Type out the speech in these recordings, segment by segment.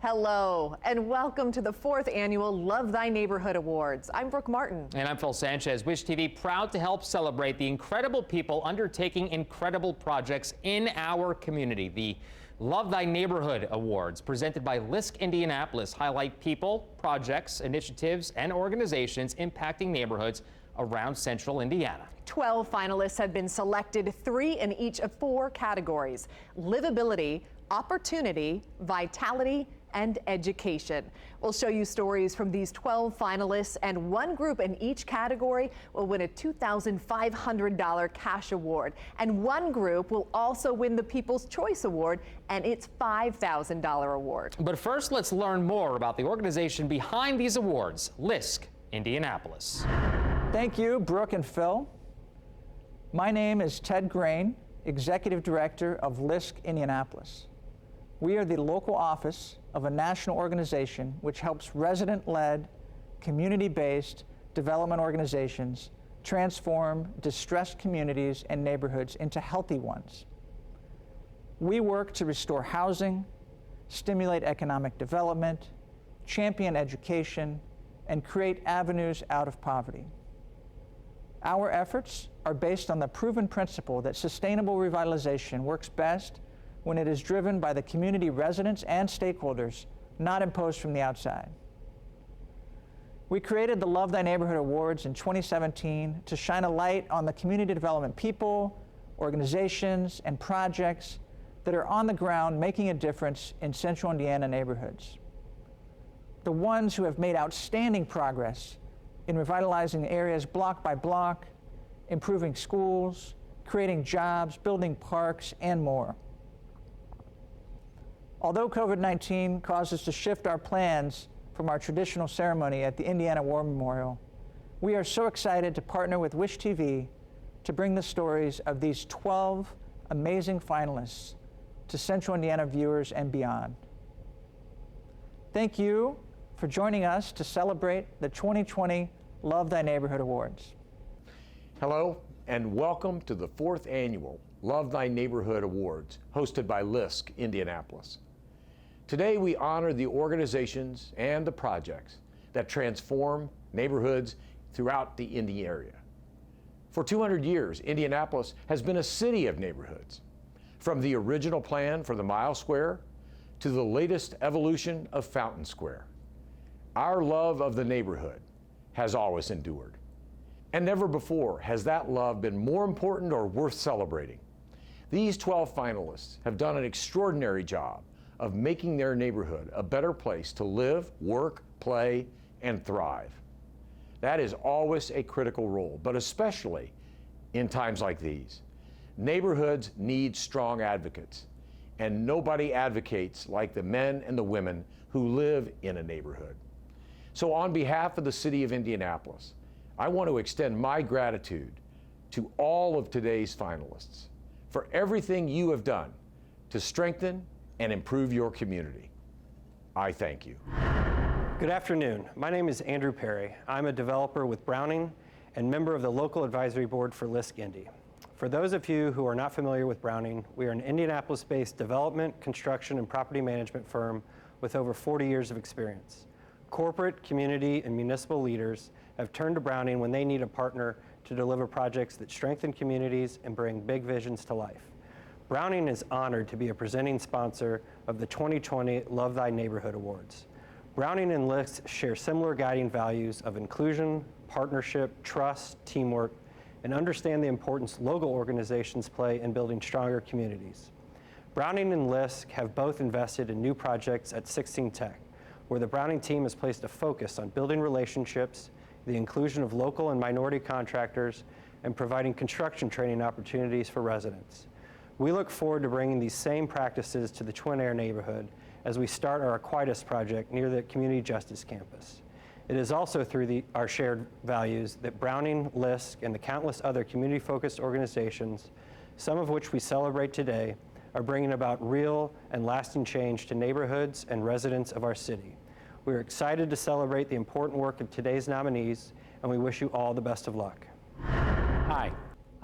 Hello, and welcome to the 4th annual Love Thy Neighborhood Awards. I'm Brooke Martin. And I'm Phil Sanchez. Wish TV proud to help celebrate the incredible people undertaking incredible projects in our community. The Love Thy Neighborhood Awards, presented by LISC Indianapolis, highlight people, projects, initiatives, and organizations impacting neighborhoods around central Indiana. 12 finalists have been selected, 3 in each of 4 categories: livability, opportunity, vitality, and education. We'll show you stories from these 12 finalists, and one group in each category will win a $2,500 cash award. And one group will also win the People's Choice Award and its $5,000 award. But first, let's learn more about the organization behind these awards, LISC Indianapolis. Thank you, Brooke and Phil. My name is Ted Grain, Executive Director of LISC Indianapolis. We are the local office of a national organization which helps resident-led, community-based development organizations transform distressed communities and neighborhoods into healthy ones. We work to restore housing, stimulate economic development, champion education, and create avenues out of poverty. Our efforts are based on the proven principle that sustainable revitalization works best when it is driven by the community residents and stakeholders, not imposed from the outside. We created the Love Thy Neighborhood Awards in 2017 to shine a light on the community development people, organizations, and projects that are on the ground making a difference in central Indiana neighborhoods. The ones who have made outstanding progress in revitalizing areas block by block, improving schools, creating jobs, building parks, and more. Although COVID-19 caused us to shift our plans from our traditional ceremony at the Indiana War Memorial, we are so excited to partner with Wish TV to bring the stories of these 12 amazing finalists to Central Indiana viewers and beyond. Thank you for joining us to celebrate the 2020 Love Thy Neighborhood Awards. Hello, and welcome to the 4th annual Love Thy Neighborhood Awards, hosted by LISC Indianapolis. Today we honor the organizations and the projects that transform neighborhoods throughout the Indy area. For 200 years, Indianapolis has been a city of neighborhoods. From the original plan for the Mile Square to the latest evolution of Fountain Square, our love of the neighborhood has always endured. And never before has that love been more important or worth celebrating. These 12 finalists have done an extraordinary job of making their neighborhood a better place to live, work, play, and thrive. That is always a critical role, but especially in times like these. Neighborhoods need strong advocates, and nobody advocates like the men and the women who live in a neighborhood. So on behalf of the city of Indianapolis, I want to extend my gratitude to all of today's finalists for everything you have done to strengthen and improve your community. I thank you. Good afternoon. My name is Andrew Perry. I'm a developer with Browning and member of the local advisory board for LISC Indy. For those of you who are not familiar with Browning, we are an Indianapolis-based development, construction, and property management firm with over 40 years of experience. Corporate, community, and municipal leaders have turned to Browning when they need a partner to deliver projects that strengthen communities and bring big visions to life. Browning is honored to be a presenting sponsor of the 2020 Love Thy Neighborhood Awards. Browning and LISC share similar guiding values of inclusion, partnership, trust, teamwork, and understand the importance local organizations play in building stronger communities. Browning and LISC have both invested in new projects at 16 Tech, where the Browning team has placed a focus on building relationships, the inclusion of local and minority contractors, and providing construction training opportunities for residents. We look forward to bringing these same practices to the Twin Air neighborhood as we start our Aquitas project near the Community Justice Campus. It is also through our shared values that Browning, LISC, and the countless other community-focused organizations, some of which we celebrate today, are bringing about real and lasting change to neighborhoods and residents of our city. We are excited to celebrate the important work of today's nominees, and we wish you all the best of luck. Hi,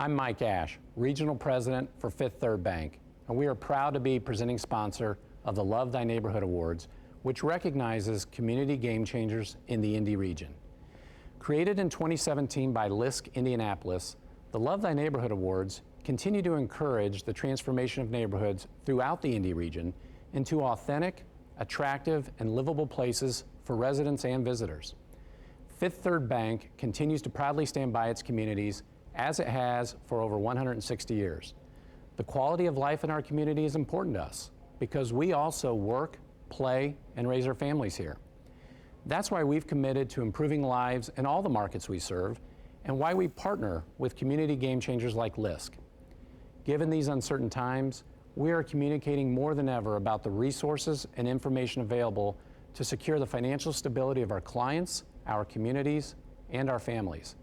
I'm Mike Ash, Regional President for Fifth Third Bank, and we are proud to be presenting sponsor of the Love Thy Neighborhood Awards, which recognizes community game changers in the Indy region. Created in 2017 by LISC Indianapolis, the Love Thy Neighborhood Awards continue to encourage the transformation of neighborhoods throughout the Indy region into authentic, attractive, and livable places for residents and visitors. Fifth Third Bank continues to proudly stand by its communities as it has for over 160 years. The quality of life in our community is important to us because we also work, play, and raise our families here. That's why we've committed to improving lives in all the markets we serve and why we partner with community game changers like LISC. Given these uncertain times, we are communicating more than ever about the resources and information available to secure the financial stability of our clients, our communities, and our families.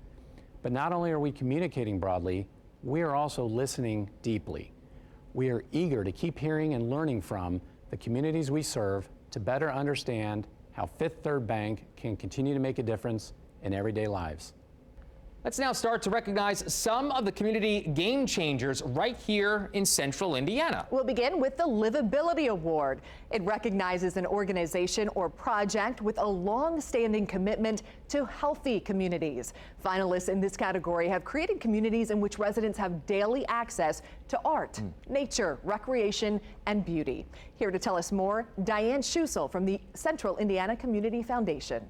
But not only are we communicating broadly, we are also listening deeply. We are eager to keep hearing and learning from the communities we serve to better understand how Fifth Third Bank can continue to make a difference in everyday lives. Let's now start to recognize some of the community game changers right here in central Indiana. We'll begin with the Livability Award. It recognizes an organization or project with a long-standing commitment to healthy communities. Finalists in this category have created communities in which residents have daily access to art, nature, recreation, and beauty. Here to tell us more, Diane Schusel from the Central Indiana Community Foundation.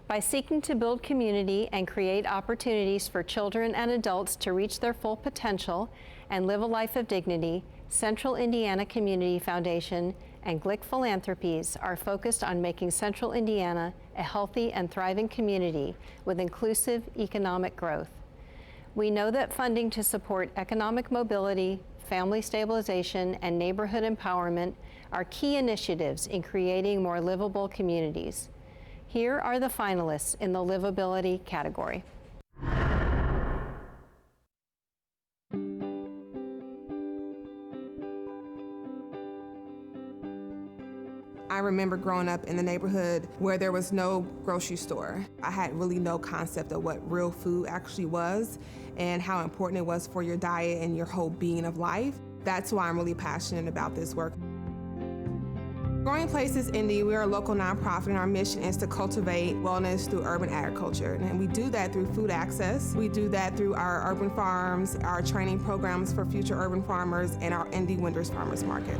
By seeking to build community and create opportunities for children and adults to reach their full potential and live a life of dignity, Central Indiana Community Foundation and Glick Philanthropies are focused on making Central Indiana a healthy and thriving community with inclusive economic growth. We know that funding to support economic mobility, family stabilization, and neighborhood empowerment are key initiatives in creating more livable communities. Here are the finalists in the Livability category. I remember growing up in the neighborhood where there was no grocery store. I had really no concept of what real food actually was and how important it was for your diet and your whole being of life. That's why I'm really passionate about this work. Growing Places Indy, we are a local nonprofit, and our mission is to cultivate wellness through urban agriculture. And we do that through food access. We do that through our urban farms, our training programs for future urban farmers, and our Indy Winters Farmers Market.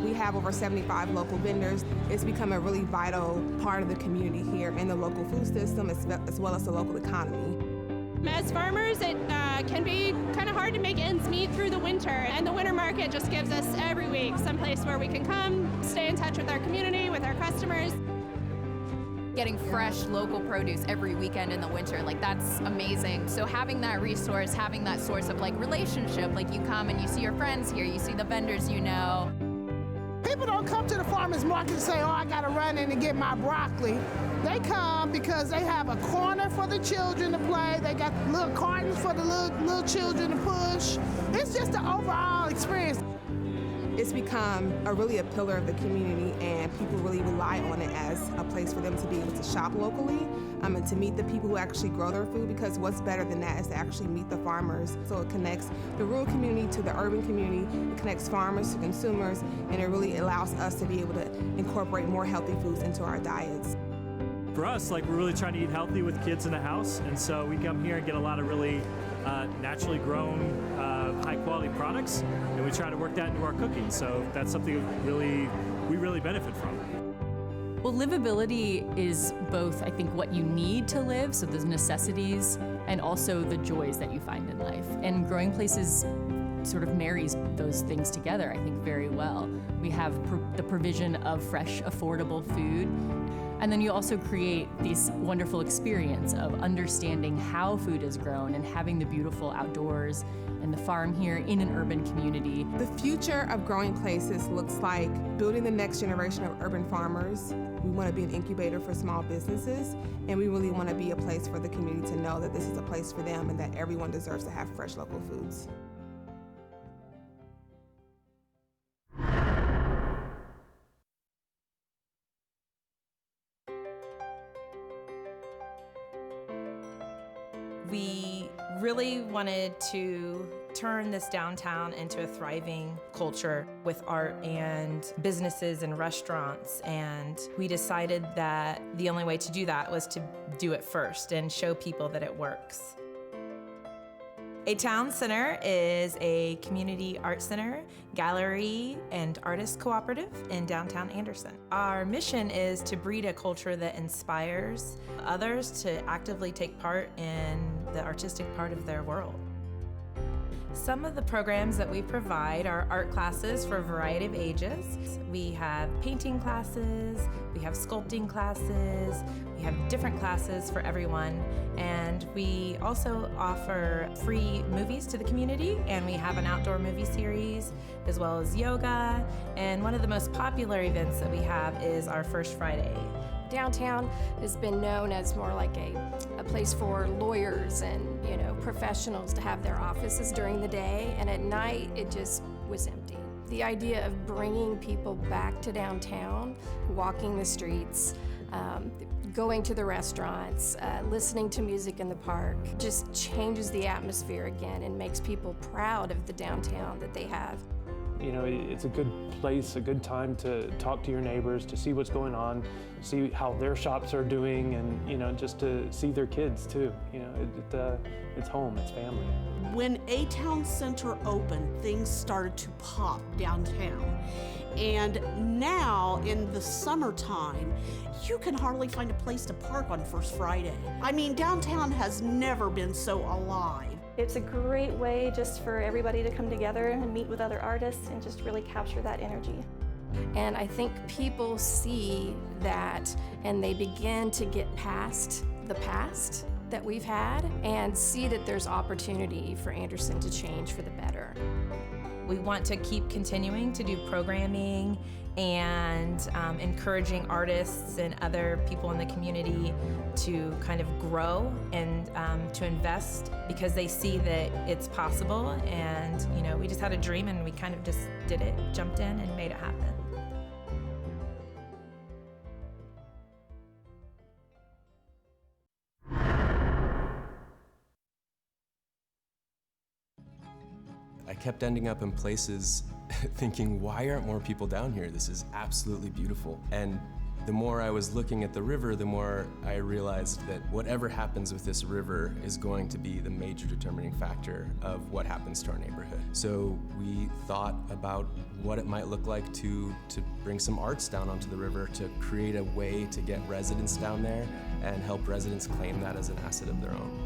We have over 75 local vendors. It's become a really vital part of the community here in the local food system as well as the local economy. As farmers, it can be kind of hard to make ends meet through the winter, and the winter market just gives us every week some place where we can come, stay in touch with our community, with our customers. Getting fresh local produce every weekend in the winter, like that's amazing. So having that resource, having that source of like relationship, like you come and you see your friends here, you see the vendors you know. People don't come to the farmers market and say, oh, I gotta run in and get my broccoli. They come because they have a corner for the children to play. They got little cartons for the little children to push. It's just an overall experience. It's become really a pillar of the community, and people really rely on it as a place for them to be able to shop locally and to meet the people who actually grow their food, because what's better than that is to actually meet the farmers. So it connects the rural community to the urban community, it connects farmers to consumers, and it really allows us to be able to incorporate more healthy foods into our diets. For us, like, we're really trying to eat healthy with kids in the house, and so we come here and get a lot of really naturally grown, high-quality products, and we try to work that into our cooking. So that's something we really benefit from. Well, livability is both, I think, what you need to live, so the necessities, and also the joys that you find in life. And Growing Places sort of marries those things together, I think, very well. We have the provision of fresh, affordable food, and then you also create this wonderful experience of understanding how food is grown and having the beautiful outdoors and the farm here in an urban community. The future of Growing Places looks like building the next generation of urban farmers. We want to be an incubator for small businesses, and we really want to be a place for the community to know that this is a place for them and that everyone deserves to have fresh local foods. We really wanted to turn this downtown into a thriving culture with art and businesses and restaurants. And we decided that the only way to do that was to do it first and show people that it works. A Town Center is a community art center, gallery, and artist cooperative in downtown Anderson. Our mission is to breed a culture that inspires others to actively take part in the artistic part of their world. Some of the programs that we provide are art classes for a variety of ages. We have painting classes, we have sculpting classes, we have different classes for everyone, and we also offer free movies to the community, and we have an outdoor movie series, as well as yoga, and one of the most popular events that we have is our First Friday. Downtown has been known as more like a place for lawyers and professionals to have their offices during the day, and at night it just was empty. The idea of bringing people back to downtown, walking the streets, going to the restaurants, listening to music in the park, just changes the atmosphere again and makes people proud of the downtown that they have. It's a good place, a good time to talk to your neighbors, to see what's going on, see how their shops are doing, and just to see their kids too. It's home, it's family. When A Town Center opened, things started to pop downtown. And now in the summertime, you can hardly find a place to park on First Friday. I mean, downtown has never been so alive. It's a great way just for everybody to come together and meet with other artists and just really capture that energy. And I think people see that and they begin to get past the past that we've had and see that there's opportunity for Anderson to change for the better. We want to keep continuing to do programming and encouraging artists and other people in the community to kind of grow and to invest because they see that it's possible. And we just had a dream and we kind of just did it, jumped in and made it happen. I kept ending up in places thinking, why aren't more people down here? This is absolutely beautiful. And the more I was looking at the river, the more I realized that whatever happens with this river is going to be the major determining factor of what happens to our neighborhood. So we thought about what it might look like to bring some arts down onto the river, to create a way to get residents down there and help residents claim that as an asset of their own.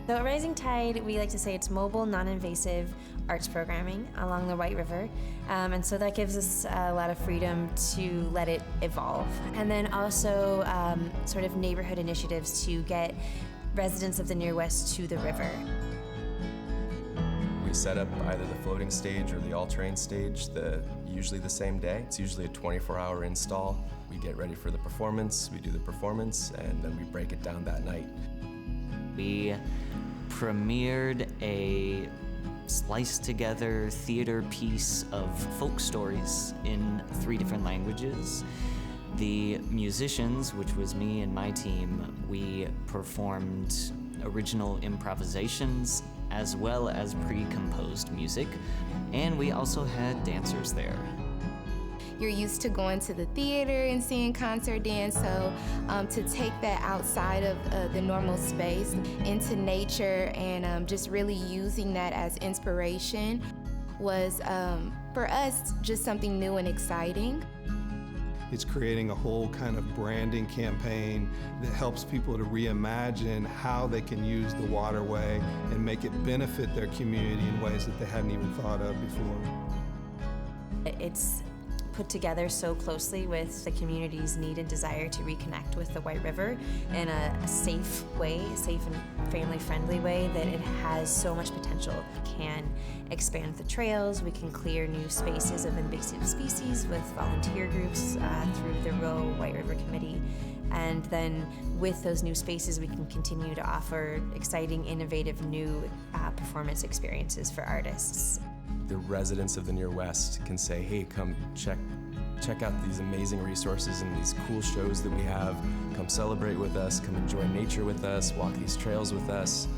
So at Rising Tide, we like to say it's mobile, non-invasive arts programming along the White River. And so that gives us a lot of freedom to let it evolve. And then also sort of neighborhood initiatives to get residents of the Near West to the river. We set up either the floating stage or the all-terrain stage usually the same day. It's usually a 24-hour install. We get ready for the performance, we do the performance, and then we break it down that night. We premiered a spliced together theater piece of folk stories in 3 different languages. The musicians, which was me and my team, we performed original improvisations as well as pre-composed music, and we also had dancers there. You're used to going to the theater and seeing concert dance, so to take that outside of the normal space into nature and just really using that as inspiration was, for us, just something new and exciting. It's creating a whole kind of branding campaign that helps people to reimagine how they can use the waterway and make it benefit their community in ways that they hadn't even thought of before. It's put together so closely with the community's need and desire to reconnect with the White River in a safe way, a safe and family-friendly way, that it has so much potential. We can expand the trails, we can clear new spaces of invasive species with volunteer groups through the Rural White River Committee. And then with those new spaces, we can continue to offer exciting, innovative, new performance experiences for artists. The residents of the Near West can say, hey, come check out these amazing resources and these cool shows that we have. Come celebrate with us, come enjoy nature with us, walk these trails with us.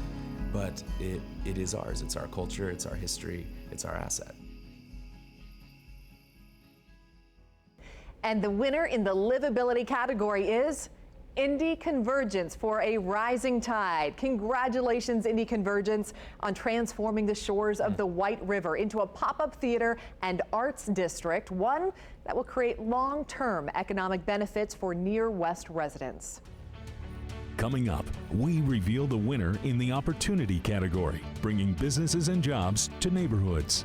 but it is ours. It's our culture, it's our history, it's our asset. And the winner in the livability category is Indy Convergence for a rising tide. Congratulations, Indy Convergence, on transforming the shores of the White River into a pop-up theater and arts district, one that will create long-term economic benefits for Near West residents. Coming up, we reveal the winner in the opportunity category, bringing businesses and jobs to neighborhoods.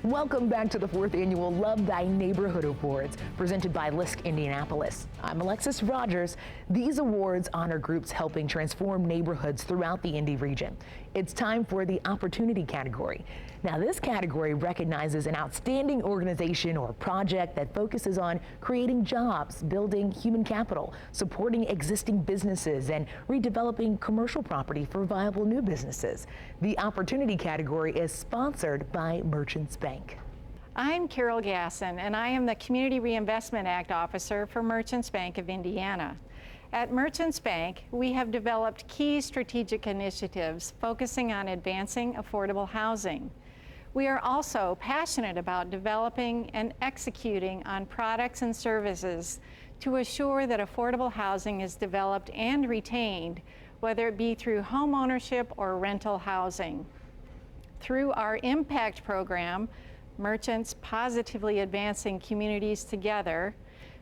Welcome back to the 4th Annual Love Thy Neighborhood Awards, presented by LISC Indianapolis. I'm Alexis Rogers. These awards honor groups helping transform neighborhoods throughout the Indy region. It's time for the opportunity category. Now, this category recognizes an outstanding organization or project that focuses on creating jobs, building human capital, supporting existing businesses, and redeveloping commercial property for viable new businesses. The opportunity category is sponsored by Merchants Bank. I'm Carol Gasson, and I am the Community Reinvestment Act Officer for Merchants Bank of Indiana. At Merchants Bank, we have developed key strategic initiatives focusing on advancing affordable housing. We are also passionate about developing and executing on products and services to assure that affordable housing is developed and retained, whether it be through home ownership or rental housing. Through our Impact program, Merchants Positively Advancing Communities Together,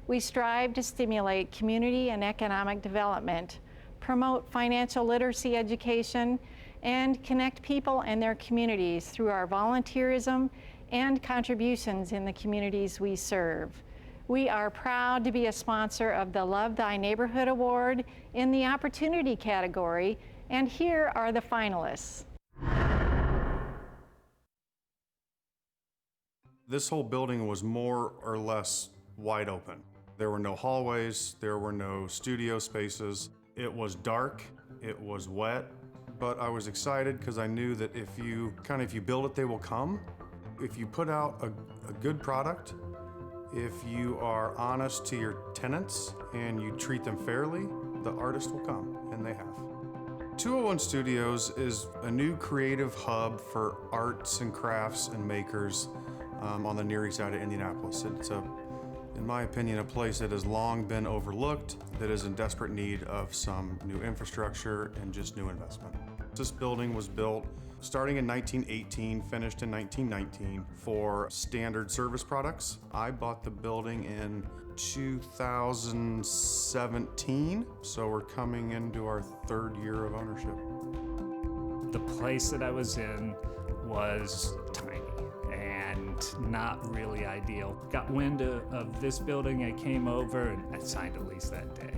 we strive to stimulate community and economic development, promote financial literacy education, and connect people and their communities through our volunteerism and contributions in the communities we serve. We are proud to be a sponsor of the Love Thy Neighborhood Award in the Opportunity category, and here are the finalists. This whole building was more or less wide open. There were no hallways, there were no studio spaces. It was dark, it was wet, but I was excited because I knew that if you build it, they will come. If you put out a good product, if you are honest to your tenants and you treat them fairly, the artist will come, and they have. 201 Studios is a new creative hub for arts and crafts and makers on the Near East Side of Indianapolis. It's in my opinion, a place that has long been overlooked, that is in desperate need of some new infrastructure and just new investment. This building was built starting in 1918, finished in 1919 for standard service products. I bought the building in 2017, so we're coming into our 3rd year of ownership. The place that I was in was tiny and not really ideal. Got wind of this building, I came over and I signed a lease that day.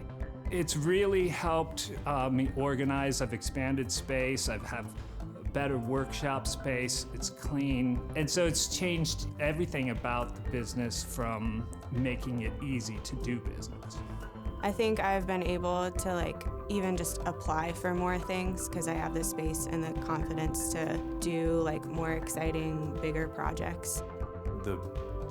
It's really helped me organize. I've expanded space, I have better workshop space, it's clean. And so it's changed everything about the business from making it easy to do business. I think I've been able to even just apply for more things because I have the space and the confidence to do more exciting, bigger projects. The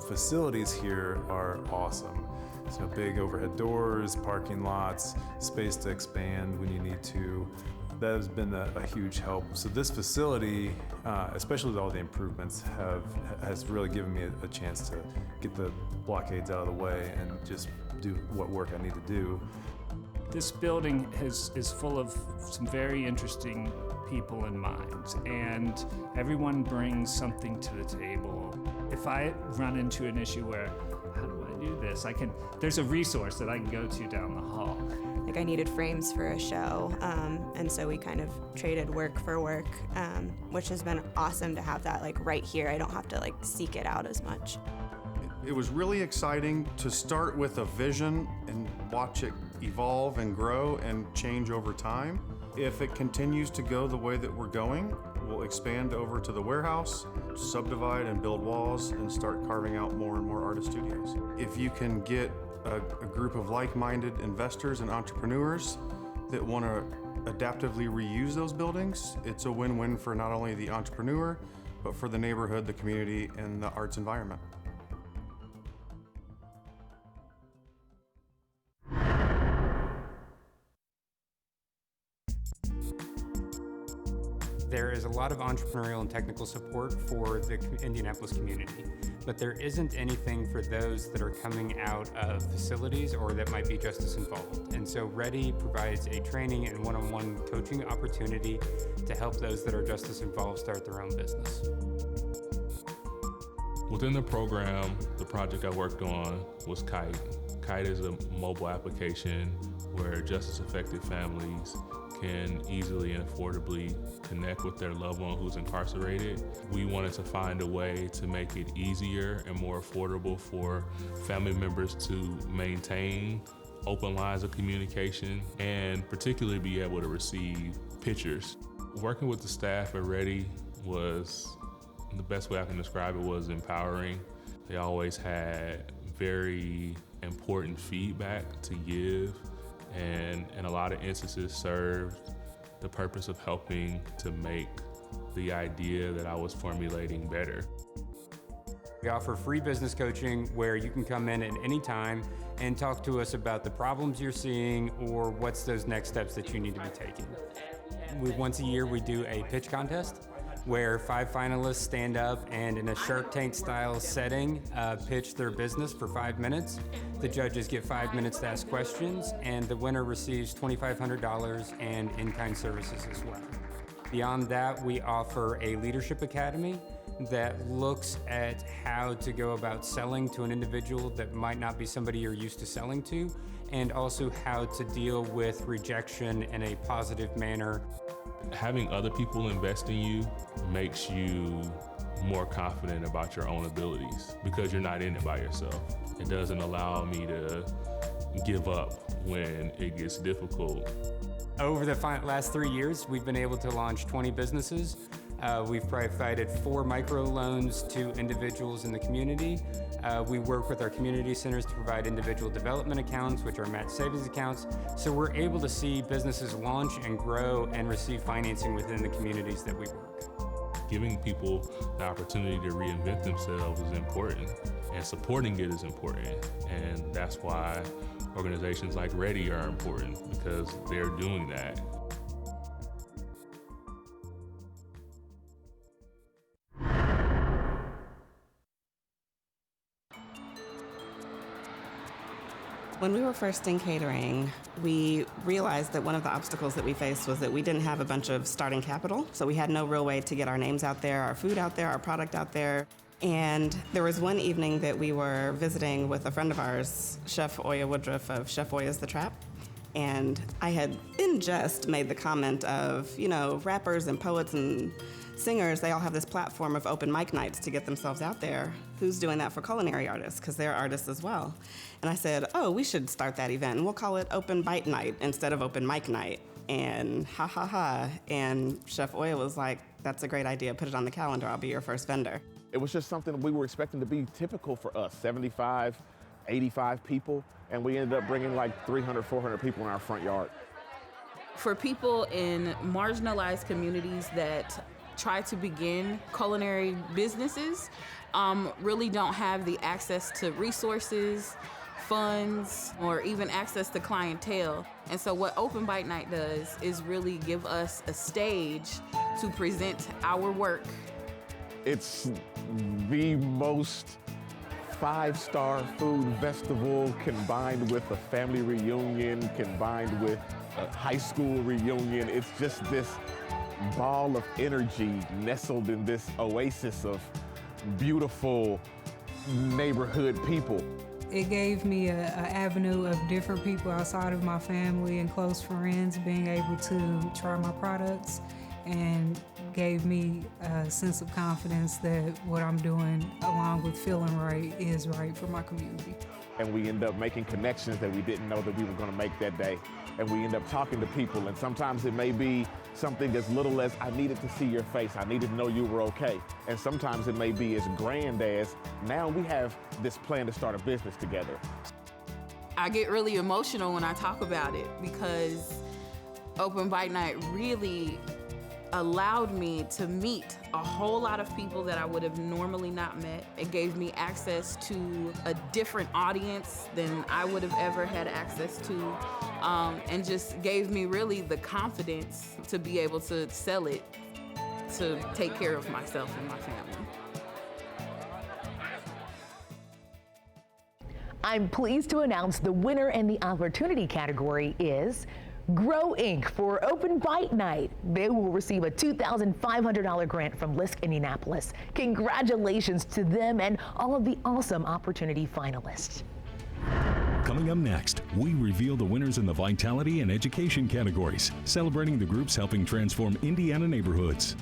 facilities here are awesome. So big overhead doors, parking lots, space to expand when you need to. That has been a huge help. So this facility, especially with all the improvements, has really given me a chance to get the blockades out of the way and just do what work I need to do. This building is full of some very interesting people and minds, and everyone brings something to the table. If I run into an issue where, how do I do this? There's a resource that I can go to down the hall. I needed frames for a show, and so we kind of traded work for work, which has been awesome to have that right here. I don't have to seek it out as much. It was really exciting to start with a vision and watch it evolve and grow and change over time. If it continues to go the way that we're going, we'll expand over to the warehouse, subdivide and build walls, and start carving out more and more artist studios. If you can get a group of like-minded investors and entrepreneurs that want to adaptively reuse those buildings, it's a win-win for not only the entrepreneur, but for the neighborhood, the community, and the arts environment. there's a lot of entrepreneurial and technical support for the Indianapolis community, but there isn't anything for those that are coming out of facilities or that might be justice involved. And so Ready provides a training and one-on-one coaching opportunity to help those that are justice involved start their own business. Within the program, the project I worked on was Kite. Kite is a mobile application where justice-affected families can easily and affordably connect with their loved one who's incarcerated. We wanted to find a way to make it easier and more affordable for family members to maintain open lines of communication and particularly be able to receive pictures. Working with the staff at Ready was, the best way I can describe it, was empowering. They always had very important feedback to give, and in a lot of instances served the purpose of helping to make the idea that I was formulating better. We offer free business coaching where you can come in at any time and talk to us about the problems you're seeing or what's those next steps that you need to be taking. Once a year we do a pitch contest where 5 finalists stand up and in a Shark Tank style setting pitch their business for 5 minutes. The judges get 5 minutes to ask questions, and the winner receives $2,500 and in-kind services as well. Beyond that, we offer a leadership academy that looks at how to go about selling to an individual that might not be somebody you're used to selling to, and also how to deal with rejection in a positive manner. Having other people invest in you makes you more confident about your own abilities because you're not in it by yourself. It doesn't allow me to give up when it gets difficult. Over the last 3 years, we've been able to launch 20 businesses. We've provided 4 microloans to individuals in the community. We work with our community centers to provide individual development accounts, which are match savings accounts. So we're able to see businesses launch and grow and receive financing within the communities that we work. Giving people the opportunity to reinvent themselves is important, and supporting it is important. And that's why organizations like Ready are important, because they're doing that. When we were first in catering, we realized that one of the obstacles that we faced was that we didn't have a bunch of starting capital, so we had no real way to get our names out there, our food out there, our product out there. And there was one evening that we were visiting with a friend of ours, Chef Oya Woodruff of Chef Oya's The Trap. And I had, in jest, made the comment of, you know, rappers and poets and singers, they all have this platform of open mic nights to get themselves out there. Who's doing that for culinary artists? Because they're artists as well. And I said, oh, we should start that event, and we'll call it Open Bite Night instead of Open Mic Night. And ha ha ha. And Chef Oya was like, that's a great idea, put it on the calendar, I'll be your first vendor. It was just something we were expecting to be typical for us, 75, 85 people, and we ended up bringing like 300, 400 people in our front yard. For people in marginalized communities that try to begin culinary businesses, really don't have the access to resources, funds, or even access to clientele. And so what Open Bite Night does is really give us a stage to present our work. It's the most 5-star food festival combined with a family reunion, combined with a high school reunion. It's just this ball of energy nestled in this oasis of beautiful neighborhood people. It gave me an avenue of different people outside of my family and close friends being able to try my products, and gave me a sense of confidence that what I'm doing, along with feeling right, is right for my community. And we end up making connections that we didn't know that we were going to make that day. And we end up talking to people, and sometimes it may be something as little as, I needed to see your face, I needed to know you were okay. And sometimes it may be as grand as, now we have this plan to start a business together. I get really emotional when I talk about it because Open Bite Night really allowed me to meet a whole lot of people that I would have normally not met. It gave me access to a different audience than I would have ever had access to, and just gave me really the confidence to be able to sell it. to take care of myself and my family. I'm pleased to announce the winner in the opportunity category is Grow Inc. for Open Bite Night. They will receive a $2,500 grant from LISC Indianapolis. Congratulations to them and all of the awesome opportunity finalists. Coming up next, we reveal the winners in the Vitality and Education categories, celebrating the groups helping transform Indiana neighborhoods.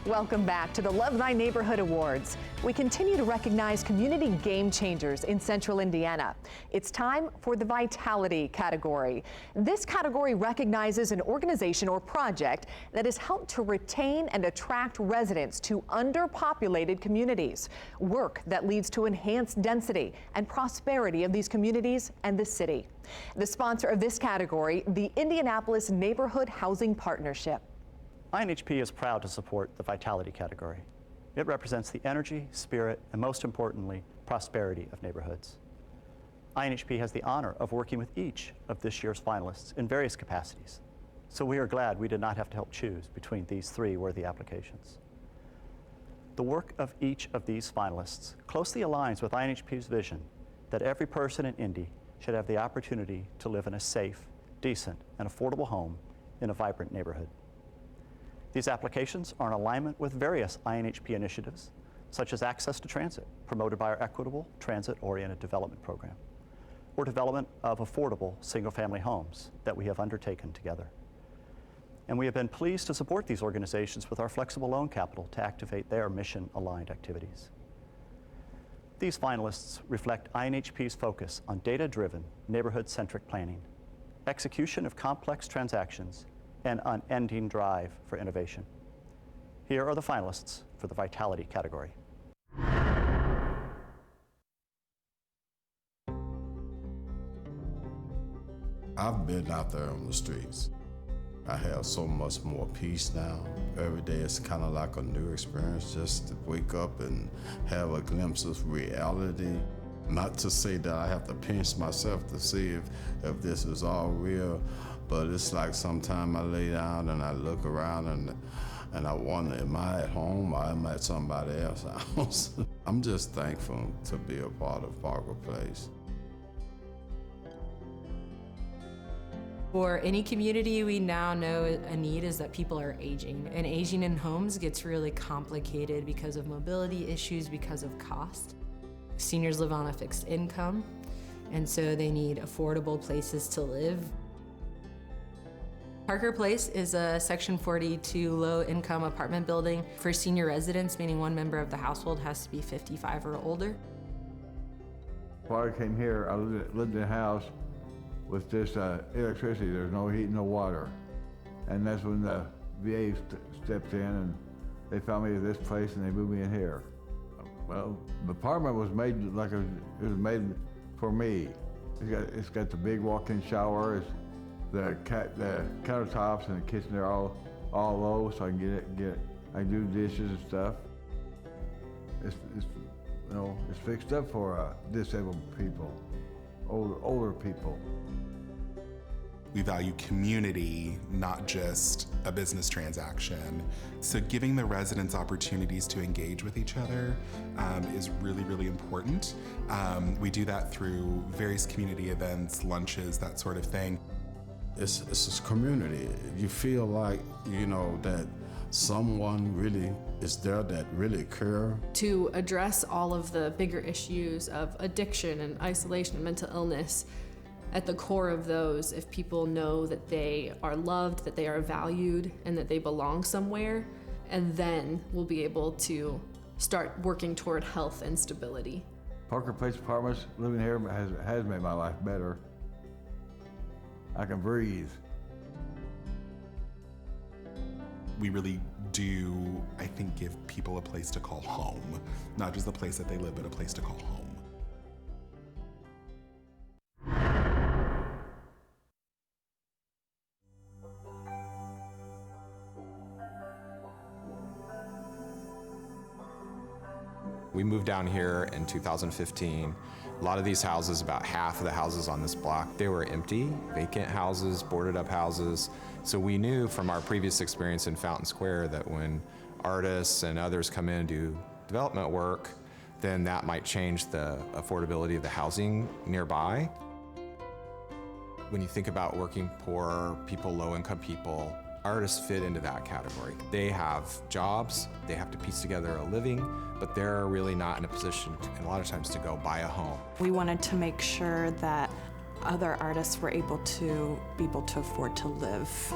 Welcome back to the Love Thy Neighborhood Awards. We continue to recognize community game changers in Central Indiana. It's time for the Vitality category. This category recognizes an organization or project that has helped to retain and attract residents to underpopulated communities. Work that leads to enhanced density and prosperity of these communities and the city. The sponsor of this category, the Indianapolis Neighborhood Housing Partnership. INHP is proud to support the Vitality category. It represents the energy, spirit, and most importantly, prosperity of neighborhoods. INHP has the honor of working with each of this year's finalists in various capacities, so we are glad we did not have to help choose between these three worthy applications. The work of each of these finalists closely aligns with INHP's vision that every person in Indy should have the opportunity to live in a safe, decent, and affordable home in a vibrant neighborhood. These applications are in alignment with various INHP initiatives, such as access to transit, promoted by our Equitable Transit-Oriented Development Program, or development of affordable single-family homes that we have undertaken together. And we have been pleased to support these organizations with our flexible loan capital to activate their mission-aligned activities. These finalists reflect INHP's focus on data-driven, neighborhood-centric planning, execution of complex transactions, and unending drive for innovation. Here are the finalists for the Vitality category. I've been out there on the streets. I have so much more peace now. Every day it's kind of like a new experience, just to wake up and have a glimpse of reality. Not to say that I have to pinch myself to see if this is all real, but it's like sometimes I lay down and I look around and I wonder, am I at home or am I at somebody else's house? I'm just thankful to be a part of Parker Place. For any community, we now know a need is that people are aging, and aging in homes gets really complicated because of mobility issues, because of cost. Seniors live on a fixed income, and so they need affordable places to live. Parker Place is a Section 42 low-income apartment building for senior residents, meaning one member of the household has to be 55 or older. Before I came here, I lived in a house with just electricity. There's no heat, no water. And that's when the VA stepped in and they found me at this place and they moved me in here. Well, the apartment was made like it was made for me. It's got the big walk-in shower. The countertops and the kitchen, they're all low, so I can I can do dishes and stuff. It's fixed up for disabled people, older people. We value community, not just a business transaction. So giving the residents opportunities to engage with each other is really, really important. We do that through various community events, lunches, that sort of thing. It's this community. You feel like, that someone really is there that really care. To address all of the bigger issues of addiction and isolation and mental illness, at the core of those, if people know that they are loved, that they are valued, and that they belong somewhere, and then we'll be able to start working toward health and stability. Parker Place Apartments, living here has made my life better. I can breathe. We really do, I think, give people a place to call home. Not just the place that they live, but a place to call home. We moved down here in 2015. A lot of these houses, about half of the houses on this block, they were empty, vacant houses, boarded up houses. So we knew from our previous experience in Fountain Square that when artists and others come in and do development work, then that might change the affordability of the housing nearby. When you think about working poor people, low-income people, artists fit into that category. They have jobs, they have to piece together a living, but they're really not in a position, and a lot of times, to go buy a home. We wanted to make sure that other artists were able to afford to live,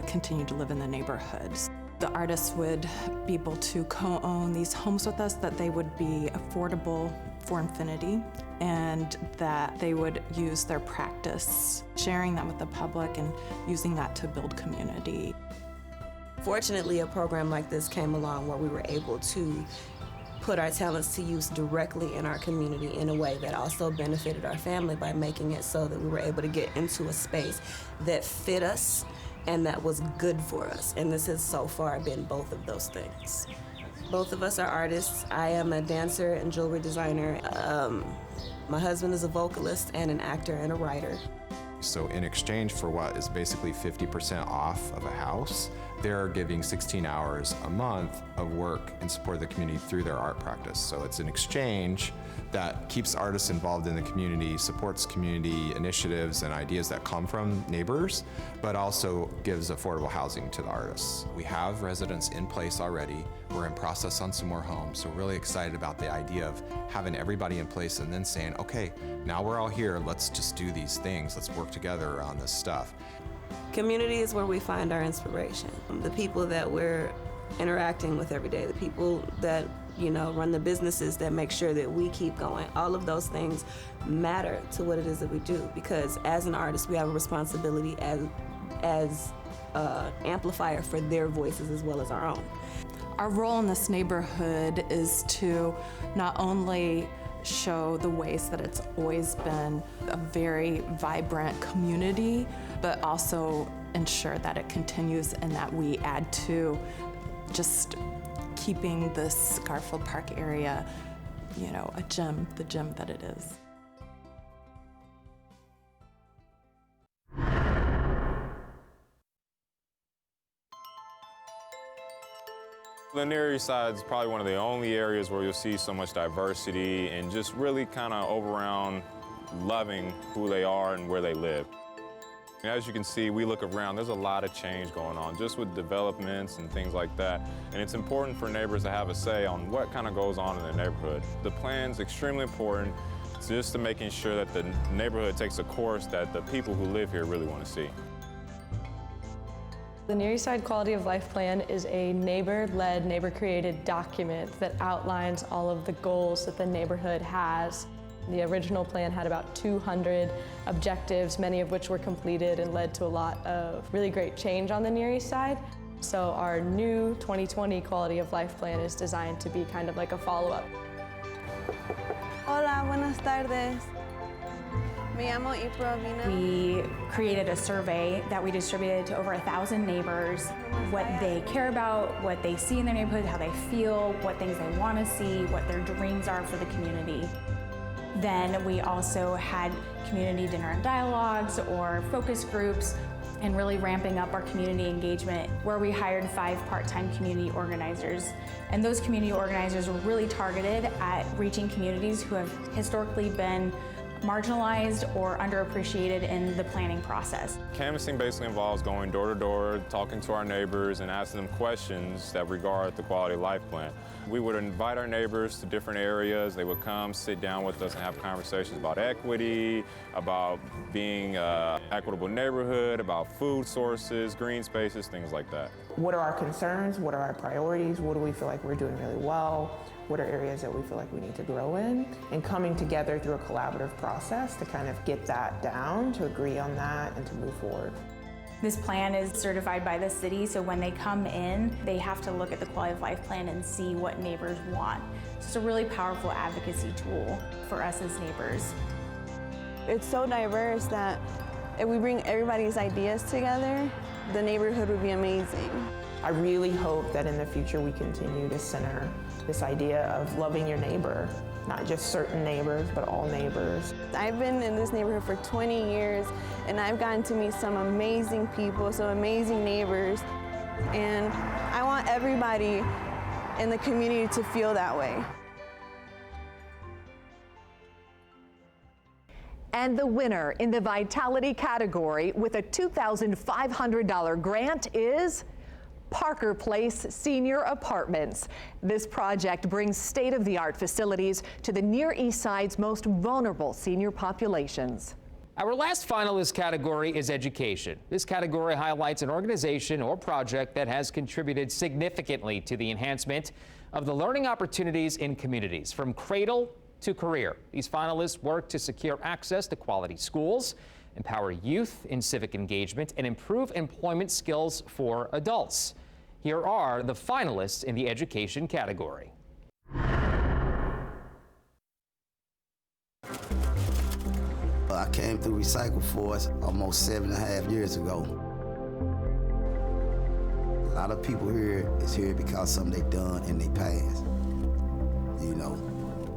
continue to live in the neighborhoods. The artists would be able to co-own these homes with us, that they would be affordable for infinity, and that they would use their practice, sharing that with the public and using that to build community. Fortunately, a program like this came along where we were able to put our talents to use directly in our community in a way that also benefited our family by making it so that we were able to get into a space that fit us and that was good for us. And this has so far been both of those things. Both of us are artists. I am a dancer and jewelry designer. My husband is a vocalist and an actor and a writer. So in exchange for what is basically 50% off of a house, they're giving 16 hours a month of work in support of the community through their art practice. So it's an exchange that keeps artists involved in the community, supports community initiatives and ideas that come from neighbors, but also gives affordable housing to the artists. We have residents in place already. We're in process on some more homes, so we're really excited about the idea of having everybody in place and then saying, okay, now we're all here, let's just do these things, let's work together on this stuff. Community is where we find our inspiration. The people that we're interacting with every day, the people that run the businesses that make sure that we keep going. All of those things matter to what it is that we do, because as an artist, we have a responsibility as amplifier for their voices as well as our own. Our role in this neighborhood is to not only show the ways that it's always been a very vibrant community, but also ensure that it continues and that we add to just keeping this Garfield Park area, a gem, the gem that it is. The Near East Side is probably one of the only areas where you'll see so much diversity and just really kind of overall loving who they are and where they live. As you can see, we look around, there's a lot of change going on just with developments and things like that. And it's important for neighbors to have a say on what kind of goes on in their neighborhood. The plan's extremely important just to making sure that the neighborhood takes a course that the people who live here really want to see. The Near East Side Quality of Life Plan is a neighbor-led, neighbor-created document that outlines all of the goals that the neighborhood has. The original plan had about 200 objectives, many of which were completed and led to a lot of really great change on the Near East Side. So our new 2020 Quality of Life Plan is designed to be kind of like a follow-up. Hola, buenas tardes. Me llamo Iprovina. We created a survey that we distributed to over 1,000 neighbors, what they care about, what they see in their neighborhood, how they feel, what things they want to see, what their dreams are for the community. Then we also had community dinner and dialogues or focus groups, and really ramping up our community engagement, where we hired 5 part-time community organizers. And those community organizers were really targeted at reaching communities who have historically been marginalized or underappreciated in the planning process. Canvassing basically involves going door to door, talking to our neighbors and asking them questions that regard the Quality of Life Plan. We would invite our neighbors to different areas. They would come sit down with us and have conversations about equity, about being an equitable neighborhood, about food sources, green spaces, things like that. What are our concerns? What are our priorities? What do we feel like we're doing really well? What are areas that we feel like we need to grow in? And coming together through a collaborative process to kind of get that down, to agree on that, and to move forward. This plan is certified by the city, so when they come in, they have to look at the quality of life plan and see what neighbors want. So it's a really powerful advocacy tool for us as neighbors. It's so diverse that if we bring everybody's ideas together, the neighborhood would be amazing. I really hope that in the future we continue to center this idea of loving your neighbor, not just certain neighbors, but all neighbors. I've been in this neighborhood for 20 years, and I've gotten to meet some amazing people, some amazing neighbors, and I want everybody in the community to feel that way. And the winner in the Vitality category with a $2,500 grant is Parker Place Senior Apartments. This project brings state-of-the-art facilities to the Near East Side's most vulnerable senior populations. Our last finalist category is education. This category highlights an organization or project that has contributed significantly to the enhancement of the learning opportunities in communities, from cradle to career. These finalists work to secure access to quality schools, empower youth in civic engagement, and improve employment skills for adults. Here are the finalists in the education category. I came through Recycle Force almost 7.5 years ago. A lot of people here is here because something they done in their past, you know.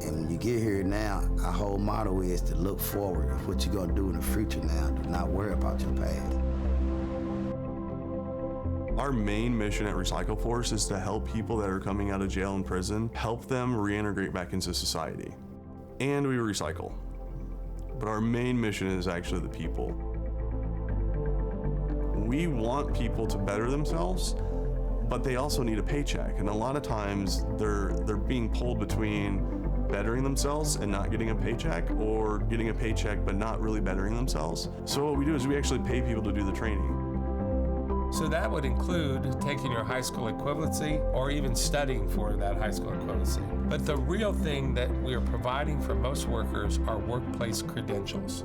And when you get here now, our whole motto is to look forward. What you're gonna do in the future now. Do not worry about your past. Our main mission at Recycle Force is to help people that are coming out of jail and prison, help them reintegrate back into society. And we recycle. But our main mission is actually the people. We want people to better themselves, but they also need a paycheck. And a lot of times they're being pulled between bettering themselves and not getting a paycheck, or getting a paycheck but not really bettering themselves. So what we do is we actually pay people to do the training. So that would include taking your high school equivalency or even studying for that high school equivalency. But the real thing that we are providing for most workers are workplace credentials.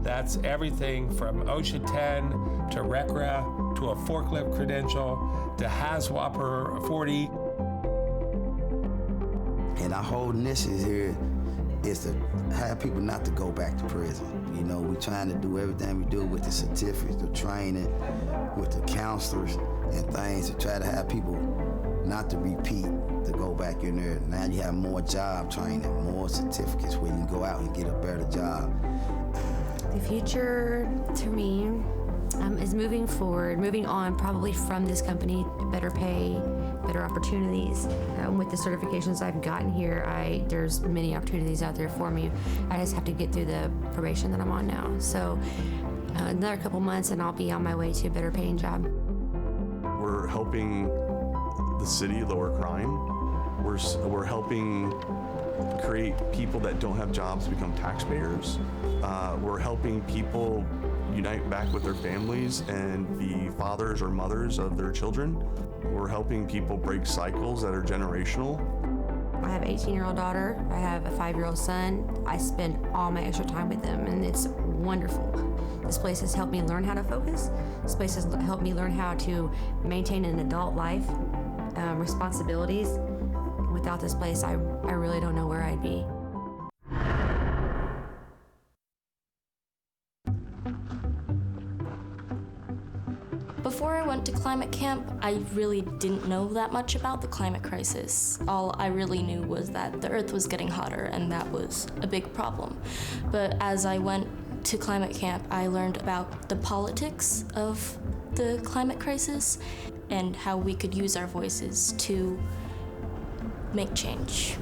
That's everything from OSHA 10 to RECRA to a forklift credential to HAZWOPER 40. And our whole initiative here is to have people not to go back to prison. You know, we're trying to do everything we do with the certificates, the training, with the counselors and things to try to have people not to repeat, to go back in there. Now you have more job training, more certificates where you can go out and get a better job. The future, to me, is moving forward, moving on probably from this company, better pay, better opportunities. With the certifications I've gotten here, there's many opportunities out there for me. I just have to get through the probation that I'm on now. So another couple months and I'll be on my way to a better paying job. We're helping the city lower crime. We're helping create people that don't have jobs become taxpayers. We're helping people unite back with their families and be fathers or mothers of their children. We're helping people break cycles that are generational. I have an 18-year-old daughter. I have a 5-year-old son. I spend all my extra time with them, and it's wonderful. This place has helped me learn how to focus. This place has helped me learn how to maintain an adult life, responsibilities. Without this place, I really don't know where I'd be. Before I went to climate camp, I really didn't know that much about the climate crisis. All I really knew was that the Earth was getting hotter, and that was a big problem. But as I went to climate camp, I learned about the politics of the climate crisis and how we could use our voices to make change.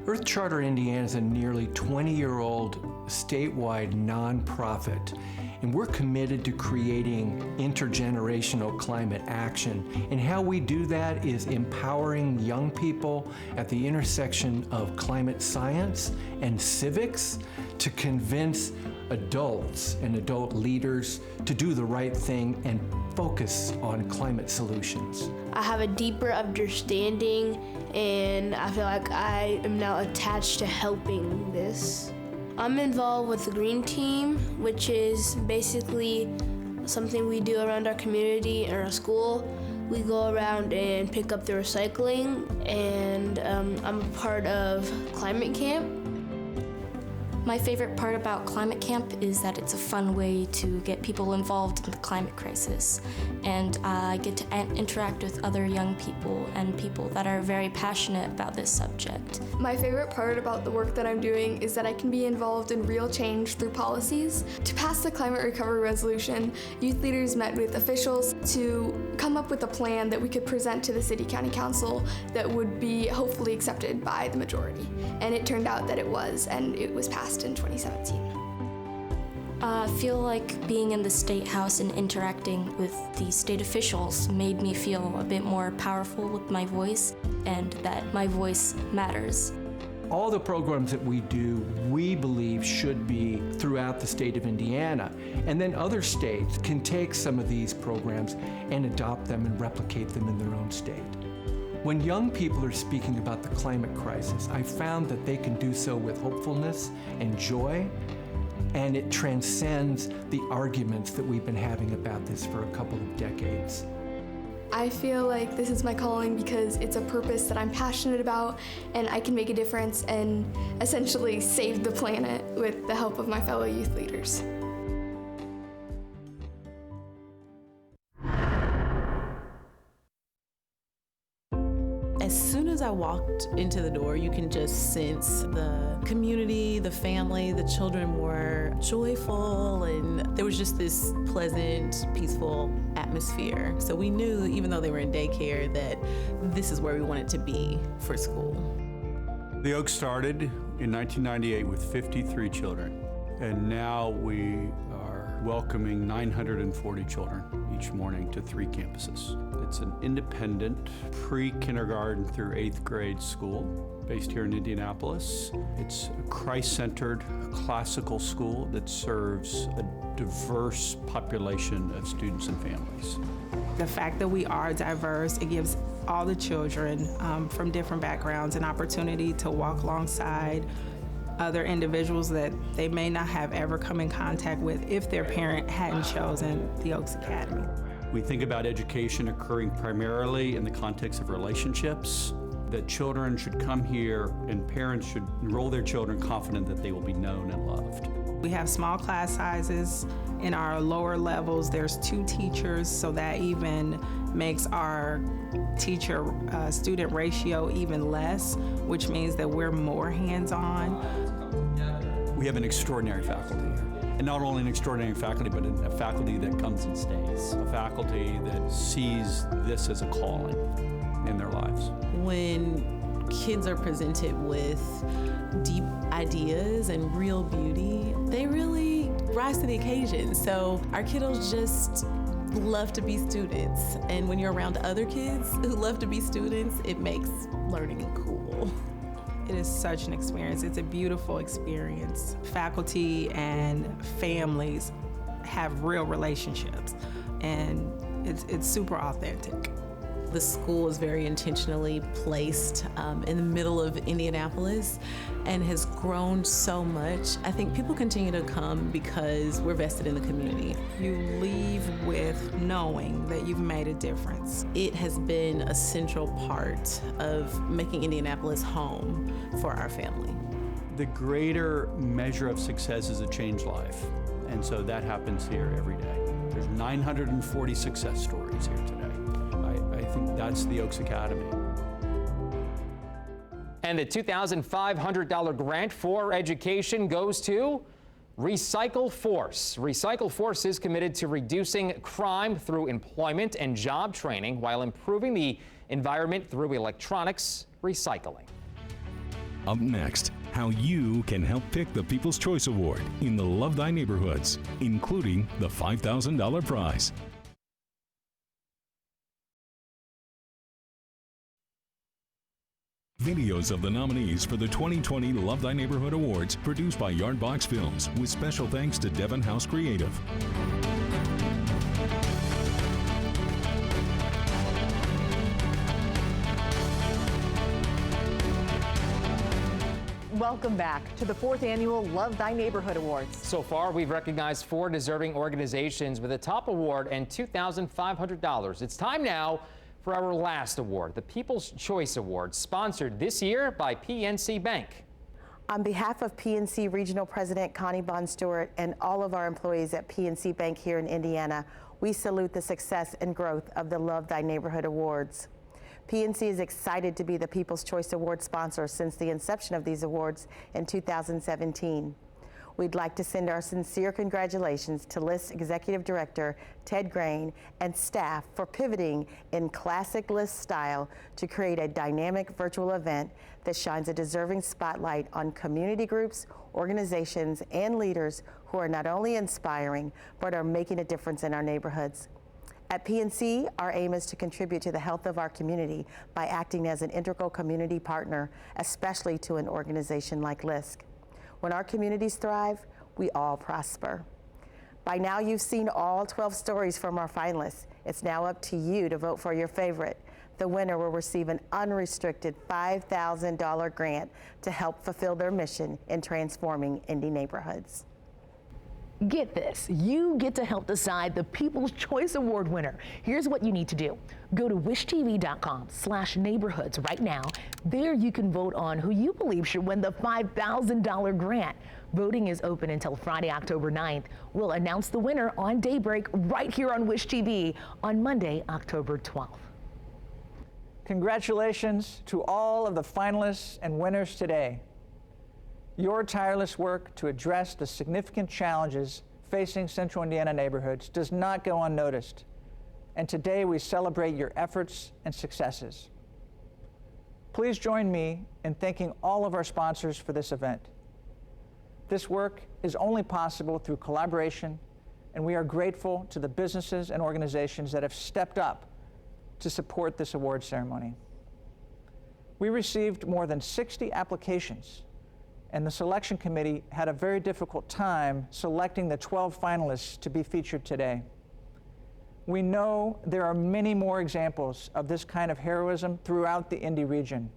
Earth Charter Indiana is a nearly 20-year-old statewide nonprofit, and we're committed to creating intergenerational climate action. And how we do that is empowering young people at the intersection of climate science and civics to convince adults and adult leaders to do the right thing and focus on climate solutions. I have a deeper understanding, and I feel like I am now attached to helping this. I'm involved with the Green Team, which is basically something we do around our community and our school. We go around and pick up the recycling, and I'm a part of Climate Camp. My favorite part about Climate Camp is that it's a fun way to get people involved in the climate crisis. And I get to interact with other young people and people that are very passionate about this subject. My favorite part about the work that I'm doing is that I can be involved in real change through policies. To pass the climate recovery resolution, youth leaders met with officials to come up with a plan that we could present to the City County Council that would be hopefully accepted by the majority. And it turned out that it was, and it was passed in 2017. I feel like being in the State House and interacting with the state officials made me feel a bit more powerful with my voice, and that my voice matters. All the programs that we do, we believe should be throughout the state of Indiana. And then other states can take some of these programs and adopt them and replicate them in their own state. When young people are speaking about the climate crisis, I found that they can do so with hopefulness and joy, and it transcends the arguments that we've been having about this for a couple of decades. I feel like this is my calling because it's a purpose that I'm passionate about, and I can make a difference and essentially save the planet with the help of my fellow youth leaders. As soon as I walked into the door, you can just sense the community, the family, the children were joyful, and there was just this pleasant, peaceful atmosphere. So we knew, even though they were in daycare, that this is where we wanted to be for school. The Oaks started in 1998 with 53 children, and now we are welcoming 940 children each morning to 3 campuses. It's an independent pre-kindergarten through 8th grade school based here in Indianapolis. It's a Christ-centered classical school that serves a diverse population of students and families. The fact that we are diverse, it gives all the children from different backgrounds an opportunity to walk alongside other individuals that they may not have ever come in contact with if their parent hadn't chosen the Oaks Academy. We think about education occurring primarily in the context of relationships, that children should come here and parents should enroll their children confident that they will be known and loved. We have small class sizes. In our lower levels, there's 2 teachers, so that even makes our teacher-student ratio even less, which means that we're more hands-on. We have an extraordinary faculty here. And not only an extraordinary faculty, but a faculty that comes and stays. A faculty that sees this as a calling in their lives. When kids are presented with deep ideas and real beauty, they really rise to the occasion. So our kiddos just love to be students. And when you're around other kids who love to be students, it makes learning cool. It is such an experience. It's a beautiful experience. Faculty and families have real relationships, and it's super authentic. The school is very intentionally placed in the middle of Indianapolis and has grown so much. I think people continue to come because we're vested in the community. You leave with knowing that you've made a difference. It has been a central part of making Indianapolis home for our family. The greater measure of success is a changed life, and so that happens here every day. There's 940 success stories here today. I think that's the Oaks Academy. And the $2,500 grant for education goes to Recycle Force. Recycle Force is committed to reducing crime through employment and job training while improving the environment through electronics recycling. Up next, how you can help pick the People's Choice Award in the Love Thy Neighborhoods, including the $5,000 prize. Videos of the nominees for the 2020 Love Thy Neighborhood Awards produced by Yardbox Films with special thanks to Devon House Creative. Welcome back to the 4th annual Love Thy Neighborhood Awards. So far, we've recognized 4 deserving organizations with a top award and $2,500. It's time now for our last award, the People's Choice Award, sponsored this year by PNC Bank. On behalf of PNC Regional President Connie Bond Stewart and all of our employees at PNC Bank here in Indiana, we salute the success and growth of the Love Thy Neighborhood Awards. PNC is excited to be the People's Choice Award sponsor since the inception of these awards in 2017. We'd like to send our sincere congratulations to LISC Executive Director Ted Grain and staff for pivoting in classic LISC style to create a dynamic virtual event that shines a deserving spotlight on community groups, organizations, and leaders who are not only inspiring, but are making a difference in our neighborhoods. At PNC, our aim is to contribute to the health of our community by acting as an integral community partner, especially to an organization like LISC. When our communities thrive, we all prosper. By now, you've seen all 12 stories from our finalists. It's now up to you to vote for your favorite. The winner will receive an unrestricted $5,000 grant to help fulfill their mission in transforming Indy neighborhoods. Get this, you get to help decide the People's Choice Award winner. Here's what you need to do. Go to wishtv.com/neighborhoods right now. There you can vote on who you believe should win the $5,000 grant. Voting is open until Friday, October 9th. We'll announce the winner on Daybreak right here on Wish TV on Monday, October 12th. Congratulations to all of the finalists and winners today. Your tireless work to address the significant challenges facing Central Indiana neighborhoods does not go unnoticed, and today we celebrate your efforts and successes. Please join me in thanking all of our sponsors for this event. This work is only possible through collaboration, and we are grateful to the businesses and organizations that have stepped up to support this award ceremony. We received more than 60 applications, and the selection committee had a very difficult time selecting the 12 finalists to be featured today. We know there are many more examples of this kind of heroism throughout the Indy region.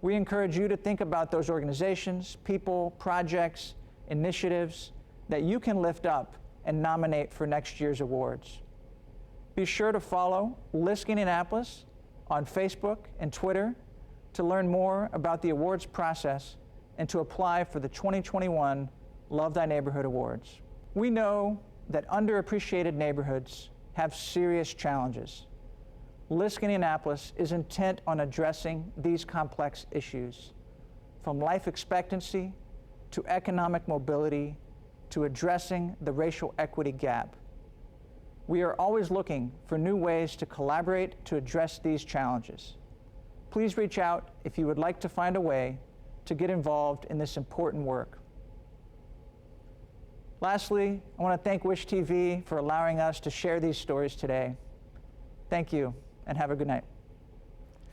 We encourage you to think about those organizations, people, projects, initiatives that you can lift up and nominate for next year's awards. Be sure to follow LISC Indianapolis on Facebook and Twitter to learn more about the awards process and to apply for the 2021 Love Thy Neighborhood Awards. We know that underappreciated neighborhoods have serious challenges. LISC Indianapolis is intent on addressing these complex issues, from life expectancy to economic mobility to addressing the racial equity gap. We are always looking for new ways to collaborate to address these challenges. Please reach out if you would like to find a way to get involved in this important work. Lastly, I want to thank Wish TV for allowing us to share these stories today. Thank you, and have a good night.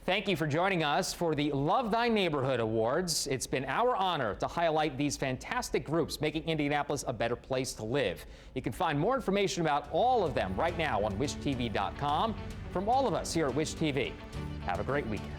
Thank you for joining us for the Love Thy Neighborhood Awards. It's been our honor to highlight these fantastic groups making Indianapolis a better place to live. You can find more information about all of them right now on wishtv.com. From all of us here at Wish TV, have a great weekend.